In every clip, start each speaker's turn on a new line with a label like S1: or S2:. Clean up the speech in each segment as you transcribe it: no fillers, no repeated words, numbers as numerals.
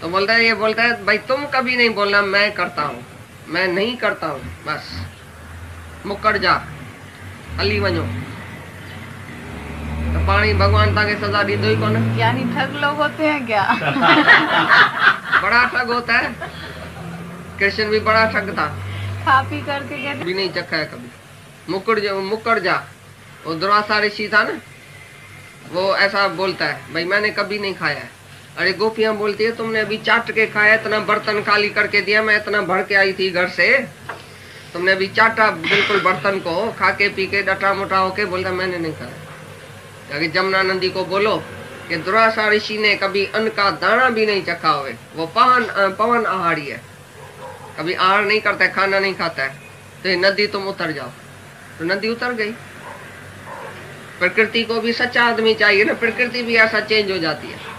S1: तो बोलता है, ये बोलता है भाई तुम कभी नहीं बोलना मैं करता हूँ, मैं नहीं करता हूँ, बस मुकर जा, हली वञो। तो पानी भगवान ताके सजा दी दो ही कौन।
S2: यानी ठग लोग होते हैं क्या?
S1: बड़ा ठग होता है, कृष्ण भी बड़ा ठग था।
S2: खा पी करके कहते
S1: भी नहीं चखा है कभी, मुकर जा। वो दुर्वासा ऋषि था ना, वो ऐसा बोलता है भाई मैंने कभी नहीं खाया है। अरे गोपियां बोलती है तुमने अभी चाट के खाया, इतना बर्तन खाली करके दिया, मैं इतना भर के आई थी घर से, तुमने अभी चाटा बिल्कुल बर्तन को, खा के पी के डटा मोटा होके। बोलता मैंने नहीं खाया। जाके जमुना नंदी को बोलो कि दुर्वासा ऋषि ने कभी अन्न का दाना भी नहीं चखा हुए, वो पवन आहारी है, कभी आहार नहीं करता है, खाना नहीं खाता है। तो ये नदी तुम उतर जाओ। तो नदी उतर गई। प्रकृति को भी सच्चा आदमी चाहिए ना, प्रकृति भी ऐसा चेंज हो जाती है।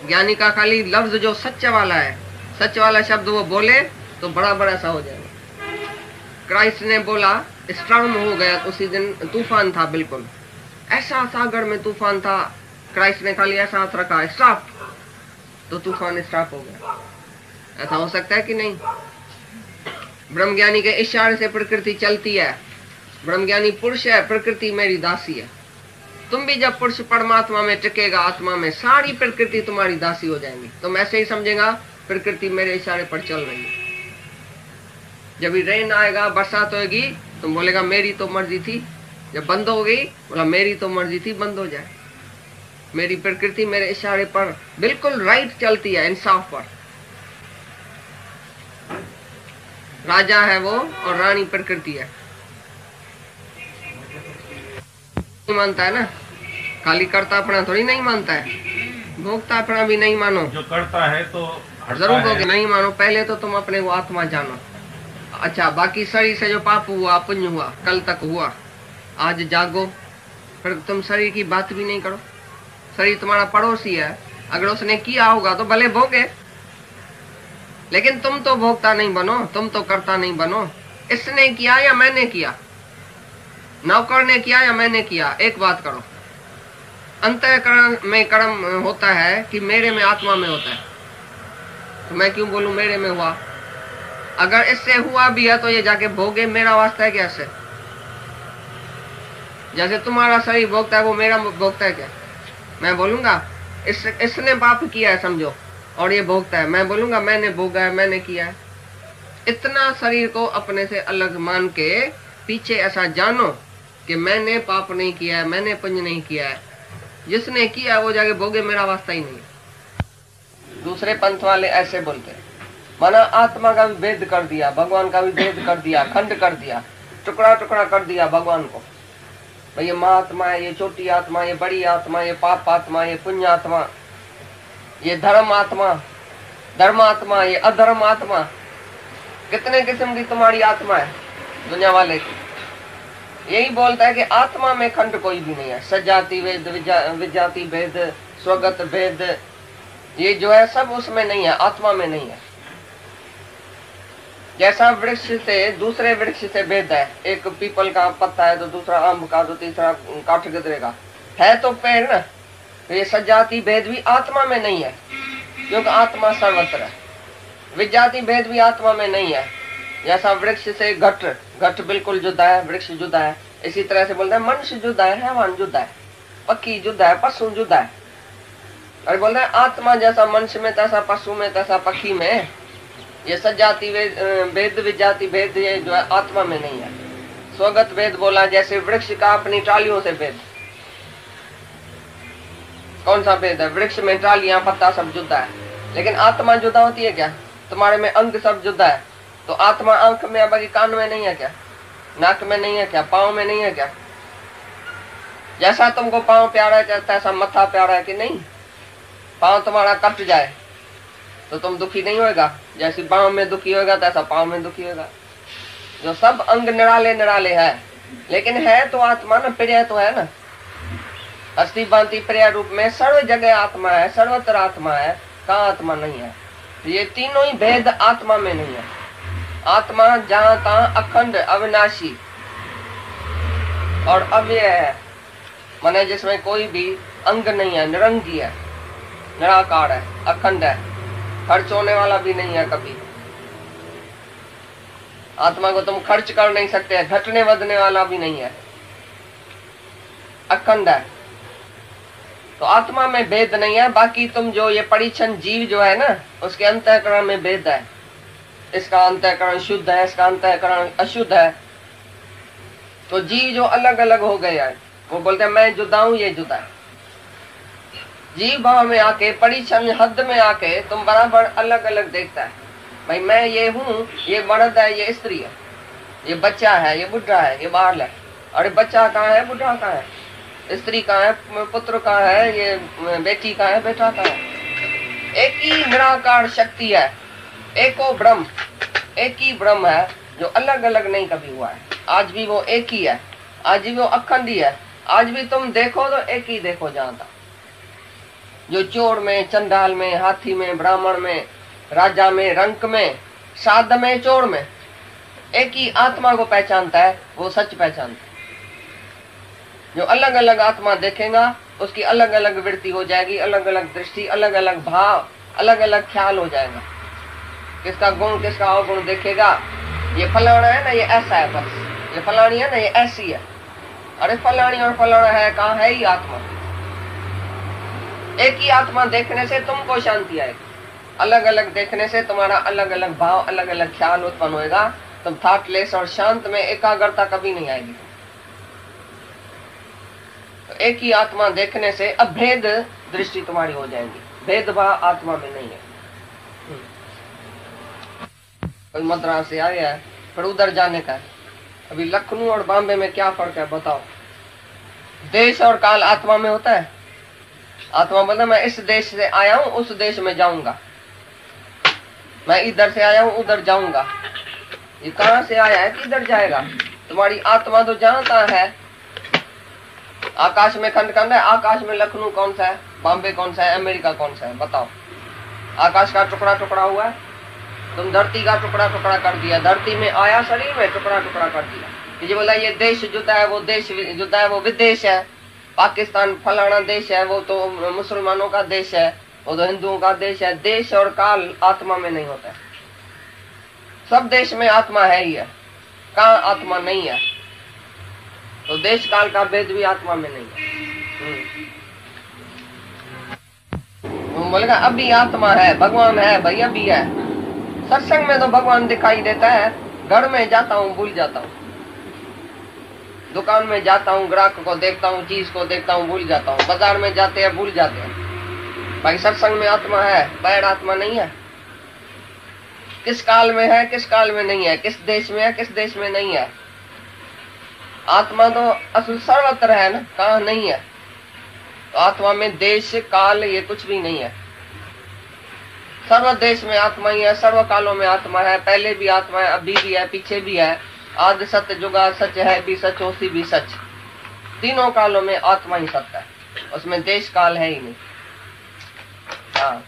S1: ज्ञानी का खाली लफ्ज जो सच वाला है, सच वाला शब्द वो बोले तो बड़ा बड़ा सा हो जाएगा। क्राइस्ट ने बोला स्ट्रांग हो गया, उसी दिन तूफान था, बिल्कुल ऐसा सागर में तूफान था, क्राइस्ट ने खाली ऐसा हाथ रखा स्टॉप, तो तूफान स्टॉप हो गया। ऐसा हो सकता है कि नहीं? ब्रह्मज्ञानी के इशारे से प्रकृति चलती है। ब्रह्मज्ञानी पुरुष है, प्रकृति मेरी दासी है। तुम भी जब पुरुष परमात्मा में टिकेगा, आत्मा में, सारी प्रकृति तुम्हारी दासी हो जाएंगी। तुम ऐसे ही समझेगा प्रकृति मेरे इशारे पर चल रही है। जब रेन आएगा, बरसात होगी, तुम बोलेगा मेरी तो मर्जी थी। जब बंद हो गई, बोला मेरी तो मर्जी थी बंद हो जाए। मेरी प्रकृति मेरे इशारे पर बिल्कुल राइट चलती है, इंसाफ पर। राजा है वो और रानी प्रकृति है। नहीं मानता है ना, खाली करता अपना थोड़ी नहीं मानता है, भोगता अपना भी नहीं मानो।
S3: जो करता है तो
S1: जरूर भोगे, नहीं मानो। पहले तो तुम अपने को आत्मा जानो। अच्छा, बाकी शरीर से जो पाप हुआ, पुण्य हुआ, कल तक हुआ, आज जागो। फिर तुम शरीर की बात भी नहीं करो। शरीर तुम्हारा पड़ोसी है, अगर उसने किया होगा तो भले भोगे, लेकिन तुम तो भोगता नहीं बनो, तुम तो करता नहीं बनो। इसने किया या मैंने किया, नौकर ने किया या मैंने किया, एक बात करो। अंतःकरण में कर्म होता है कि मेरे में, आत्मा में होता है। तो मैं क्यों बोलूं मेरे में हुआ? अगर इससे हुआ भी है तो ये जाके भोगे, मेरा वास्ता है क्या इससे? जैसे तुम्हारा शरीर भोगता है, वो मेरा भोगता है क्या? मैं बोलूंगा इसने पाप किया है समझो, और ये भोगता है, मैं बोलूंगा मैंने भोगा है, मैंने किया है। इतना शरीर को अपने से अलग मान के पीछे ऐसा जानो कि मैंने पाप नहीं किया है, मैंने पुण्य नहीं किया है। जिसने किया है वो जाके भोगे, मेरा वास्ता ही नहीं है। दूसरे पंथ वाले ऐसे बोलते हैं, माना आत्मा का भी भेद कर दिया, भगवान का भी भेद कर दिया, खंड कर दिया, टुकड़ा टुकड़ा कर दिया भगवान को। भाई ये महात्मा है, ये छोटी आत्मा, ये बड़ी आत्मा, ये पाप आत्मा, ये पुण्य आत्मा, ये धर्म आत्मा, धर्मात्मा, ये अधर्म आत्मा। कितने किस्म की तुम्हारी आत्मा है दुनिया वाले की। यही बोलता है कि आत्मा में खंड कोई भी नहीं है। सजाति भेद, विजाति भेद, स्वगत भेद, ये जो है सब उसमें नहीं है, आत्मा में नहीं है। जैसा वृक्ष से दूसरे वृक्ष से भेद है, एक पीपल का पत्ता है तो दूसरा आम का, तो तीसरा काठ गदरे का, है तो पेड़ ना। तो ये सजाति भेद भी आत्मा में नहीं है, क्योंकि आत्मा सर्वत्र है। विजाति भेद भी आत्मा में नहीं है। जैसा वृक्ष से घट बिल्कुल जुदा है, वृक्ष जुदा है, इसी तरह से बोलता है मनुष्य जुदा है, हैवान जुदा है, पक्षी जुदा है, पशु जुदा है। और बोलता है आत्मा जैसा मनुष्य में, तैसा पशु में, तैसा पक्षी में। ये सजाति भेद, विजाति भेद, ये जो है आत्मा में नहीं है। स्वगत भेद बोला, जैसे वृक्ष का अपनी टालियों से भेद। कौन सा भेद है? वृक्ष में टालियां, पत्ता सब जुदा है, लेकिन आत्मा जुदा होती है क्या? तुम्हारे में अंग सब जुदा है, तो आत्मा आंख में है, बाकी कान में नहीं है क्या? नाक में नहीं है क्या? पाँव में नहीं है क्या? जैसा तुमको पाँव प्यारा है तैसा मत्था प्यारा है कि नहीं? पाँव तुम्हारा कट जाए तो तुम दुखी नहीं होगा, जैसे पाँव में दुखी होगा तैसा पाँव में दुखी होगा। जो सब अंग निराले निराले है, लेकिन है तो आत्मा ना, प्रिय तो है ना। अस्थि भांति प्रिय रूप में सर्व जगह आत्मा है, सर्वत्र आत्मा है, कहाँ आत्मा नहीं है? ये तीनों ही भेद आत्मा में नहीं है। आत्मा जहाँ तहाँ अखंड, अविनाशी और अव्यय है, माने जिसमें कोई भी अंग नहीं है, निरंगी है, निराकार है, अखंड है, खर्च होने वाला भी नहीं है कभी। आत्मा को तुम खर्च कर नहीं सकते, घटने बढ़ने वाला भी नहीं है, अखंड है। तो आत्मा में भेद नहीं है। बाकी तुम जो ये परिच्छन जीव जो है ना, उसके अंतःकरण में भेद है। इसका अंतःकरण शुद्ध है, इसका अंतःकरण अशुद्ध है। तो जीव जो अलग अलग हो गए हैं, वो बोलते हैं मैं जुदा हूं, ये जुदा है। जीव भाव में आके, परिच्छन हद में आके तुम बराबर अलग अलग देखता है। भाई मैं ये हूँ, ये मर्द है, ये स्त्री है, ये बच्चा है, ये बुढ़ा है, ये बाल है। अरे बच्चा कहाँ है, बुढ़ा कहाँ है, स्त्री कहाँ है, पुत्र कहाँ है, ये बेटी कहाँ है, बेटा कहाँ है। एक ही निराकार शक्ति है, एको ब्रह्म, एक ही ब्रह्म है जो अलग अलग नहीं कभी हुआ है। आज भी वो एक ही है, आज भी वो अखंड ही है। आज भी तुम देखो तो एक ही देखो जानता, जो चोर में, चंडाल में, हाथी में, ब्राह्मण में, राजा में, रंक में, साध में, चोर में, एक ही आत्मा को पहचानता है, वो सच पहचानता है। जो अलग अलग आत्मा देखेगा उसकी अलग अलग वृत्ति हो जाएगी, अलग अलग दृष्टि, अलग अलग भाव, अलग अलग ख्याल हो जाएगा। किसका गुण किसका अवगुण देखेगा, ये फलाना है ना, ये ऐसा है, बस ये फलानी है ना, ये ऐसी है। अरे फलानी और फलाना है कहाँ, है ही आत्मा। एक ही आत्मा देखने से तुमको शांति आएगी, अलग अलग देखने से तुम्हारा अलग अलग भाव, अलग अलग ख्याल उत्पन्न होएगा। तुम थॉटलेस और शांत में एकाग्रता कभी नहीं आएगी। तो एक ही आत्मा देखने से अभेद दृष्टि तुम्हारी हो जाएगी, भेदभाव आत्मा में नहीं है। कोई मद्रास से आया है, फिर उधर जाने का है। अभी लखनऊ और बॉम्बे में क्या फर्क है बताओ? देश और काल आत्मा में होता है। आत्मा मतलब मैं इस देश से आया हूं, उस देश में जाऊंगा, मैं इधर से आया हूं, उधर जाऊंगा। ये कहां से आया है, किधर जाएगा? तुम्हारी आत्मा तो जानता है। आकाश में खंड खंड है, आकाश में लखनऊ कौन सा है, बॉम्बे कौन सा है, अमेरिका कौन सा है, बताओ? आकाश का टुकड़ा टुकड़ा हुआ है, तुम धरती का टुकड़ा टुकड़ा कर दिया, धरती में आया, शरीर में टुकड़ा टुकड़ा कर दिया। ये बोला ये देश जुदा है, वो देश जुदा है, वो विदेश है। पाकिस्तान फलाना देश है, वो तो मुसलमानों का देश है, वो तो हिंदुओं का देश है। देश और काल आत्मा में नहीं होता है। सब देश में आत्मा है ही है, कहाँ आत्मा नहीं है? तो देश काल का भेद भी आत्मा में नहीं है। बोलेगा अभी आत्मा है, भगवान है, भाई अभी है। सत्संग में तो भगवान दिखाई देता है, घर में जाता हूँ भूल जाता हूँ, दुकान में जाता हूँ ग्राहक को देखता हूँ, चीज को देखता हूँ भूल जाता हूँ, बाजार में जाते हैं भूल जाते हैं। भाई सत्संग में आत्मा है, बैर आत्मा नहीं है। किस काल में है, किस काल में नहीं है, किस देश में है, किस देश में नहीं है। आत्मा तो असल सर्वत्र है ना, कहाँ नहीं है? तो आत्मा में देश काल ये कुछ भी नहीं है। सर्व देश में आत्मा ही है, सर्व कालों में आत्मा है। पहले भी आत्मा है, अभी भी है, पीछे भी है। आदि सत्य जुगा सच है भी सच, होसी भी सच। तीनों कालों में आत्मा ही सत्य है, उसमें देश काल है ही नहीं। हाँ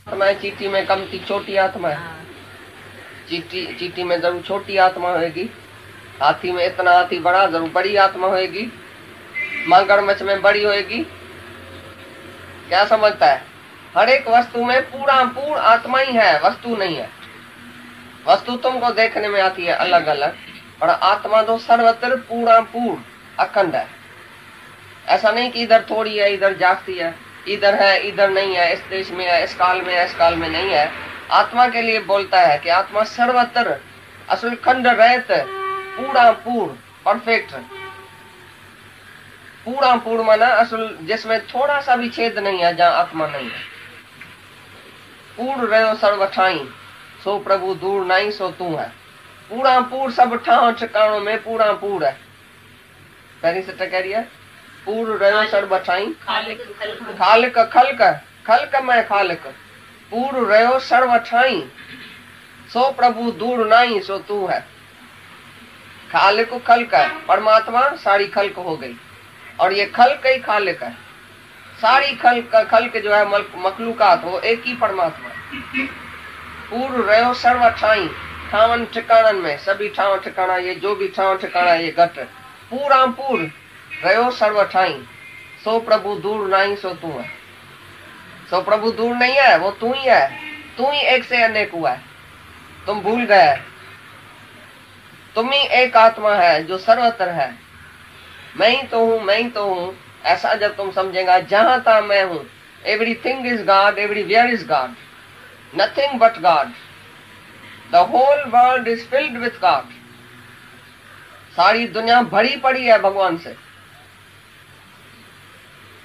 S1: आत्मा है, चीटी में कमती छोटी आत्मा है। चीटी में जरूर छोटी आत्मा होगी, हाथी में इतना हाथी बड़ा जरूर बड़ी आत्मा होगी, मगरमच्छ में बड़ी होगी। क्या समझता है? हर एक वस्तु में पूरा पूर्ण आत्मा ही है, वस्तु नहीं है। वस्तु तुमको देखने में आती है अलग अलग, और आत्मा तो सर्वत्र पूरा पूर्ण अखंड है। ऐसा नहीं कि इधर थोड़ी है, इधर जास्ती है, इधर है, इधर नहीं है, इस देश में है, इस काल में है, इस काल में नहीं है। आत्मा के लिए बोलता है कि आत्मा सर्वत्र असल खंड रहित पूरा पूर्ण परफेक्ट। पूरा पूर्ण माना असल जिसमें थोड़ा सा भी छेद नहीं है, जहाँ आत्मा नहीं है। पूर्ण रहो सर्व ठाई, सो प्रभु दूर नहीं सो तू है। पूरा पूर्ण सब ठाव ठिकानों में पूरा पूर्ण है। पहली से कह रही है पूर्ण रहो सर्व ठाई, खालिक खल्क खल्क मैं खालिक, पूर्ण रहो सर्व ठाई, सो प्रभु दूर नहीं सो तू है। खालिक खल्क है, परमात्मा सारी खल्क हो गई, और ये खल्क ही खालिक है। सारी खल्क जो है मखलूकात, वो एक ही परमात्मा है। पूर्ण रहो सर्व ठाई, ठावन ठिकानन में, सभी ठाव ठिकाना, ये जो भी ठाव ठिकाना ये घट पूरा पूर्ण रहो सर्व ठाई, सो प्रभु दूर नहीं सो तू है। तो प्रभु दूर नहीं है, वो तू ही है। तू ही एक से अनेक हुआ है, तुम भूल गए। तुम ही एक आत्मा है जो सर्वत्र है। मैं ही तो हूं, मैं ही तो हूं, ऐसा जब तुम समझेगा, जहां तक मैं हूं, everything is God, everywhere is God, nothing but God, the whole world is filled with God. सारी दुनिया भरी पड़ी है भगवान से।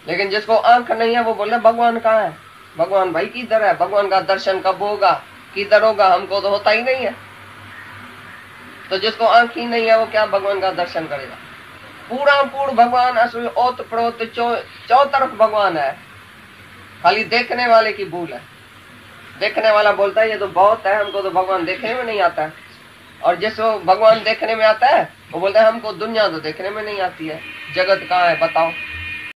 S1: लेकिन जिसको आंख नहीं है वो बोले भगवान कहाँ है, भगवान भाई किधर है, भगवान का दर्शन कब होगा, किधर होगा, हमको तो होता ही नहीं है। तो जिसको आंख ही नहीं है वो क्या भगवान का दर्शन करेगा। पूरा पूर्ण भगवान, असुर, ओत प्रोत, चौतरफ भगवान है। खाली देखने वाले की भूल है। देखने वाला बोलता है ये तो बहुत है, हमको तो भगवान देखने में नहीं आता है। और जिसको भगवान देखने में आता है वो बोलता है हमको दुनिया तो देखने में नहीं आती है, जगत कहाँ है बताओ।